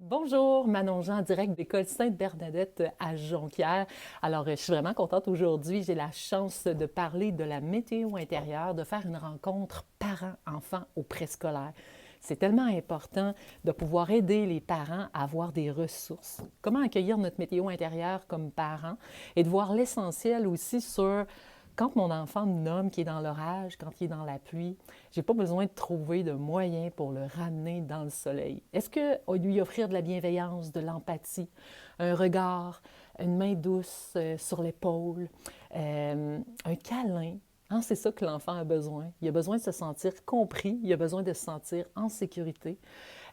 Bonjour, Manon Jean, en direct de l'École Sainte-Bernadette à Jonquière. Alors, je suis vraiment contente aujourd'hui. J'ai la chance de parler de la météo intérieure, de faire une rencontre parents-enfants au préscolaire. C'est tellement important de pouvoir aider les parents à avoir des ressources. Comment accueillir notre météo intérieure comme parents et de voir l'essentiel aussi sur quand mon enfant me nomme qui est dans l'orage, quand il est dans la pluie, j'ai pas besoin de trouver de moyens pour le ramener dans le soleil. Est-ce que lui offrir de la bienveillance, de l'empathie, un regard, une main douce sur l'épaule, un câlin, hein, c'est ça que l'enfant a besoin. Il a besoin de se sentir compris, il a besoin de se sentir en sécurité,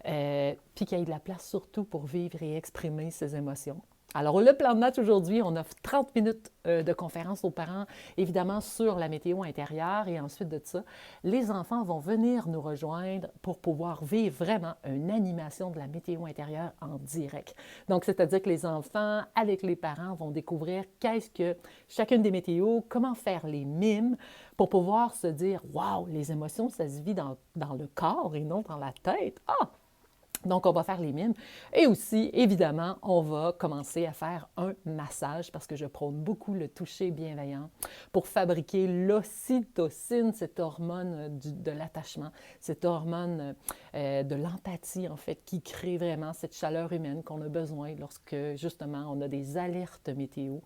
puis qu'il y ait de la place surtout pour vivre et exprimer ses émotions. Alors, le plan de match aujourd'hui, on offre 30 minutes de conférence aux parents, évidemment sur la météo intérieure. Et ensuite de ça, les enfants vont venir nous rejoindre pour pouvoir vivre vraiment une animation de la météo intérieure en direct. Donc, c'est-à-dire que les enfants, avec les parents, vont découvrir qu'est-ce que chacune des météos, comment faire les mimes pour pouvoir se dire, waouh, les émotions, ça se vit dans le corps et non dans la tête. Ah! Donc, on va faire les mimes. Et aussi, évidemment, on va commencer à faire un massage parce que je prône beaucoup le toucher bienveillant pour fabriquer l'ocytocine, cette hormone de l'attachement, cette hormone de l'empathie, en fait, qui crée vraiment cette chaleur humaine qu'on a besoin lorsque, justement, on a des alertes météo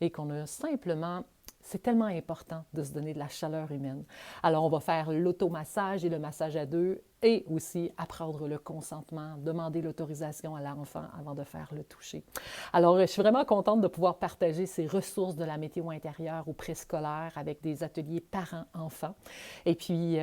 et qu'on a simplement c'est tellement important de se donner de la chaleur humaine. Alors, on va faire l'automassage et le massage à deux et aussi apprendre le consentement, demander l'autorisation à l'enfant avant de faire le toucher. Alors, je suis vraiment contente de pouvoir partager ces ressources de la météo intérieure au préscolaire avec des ateliers parents-enfants. Et puis,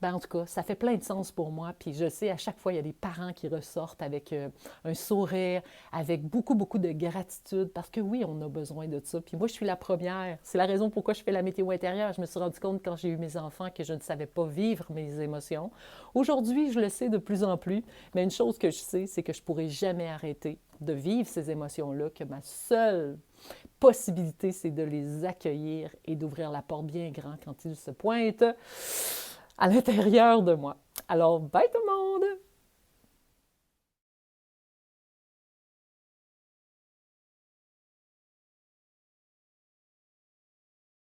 en tout cas, ça fait plein de sens pour moi. Puis je sais, à chaque fois, il y a des parents qui ressortent avec un sourire, avec beaucoup, beaucoup de gratitude, parce que oui, on a besoin de ça. Puis moi, je suis la première. C'est la raison pourquoi je fais la météo intérieure. Je me suis rendu compte quand j'ai eu mes enfants que je ne savais pas vivre mes émotions. Aujourd'hui, je le sais de plus en plus. Mais une chose que je sais, c'est que je ne pourrai jamais arrêter de vivre ces émotions-là, que ma seule possibilité, c'est de les accueillir et d'ouvrir la porte bien grand quand ils se pointent à l'intérieur de moi. Alors, bye tout le monde!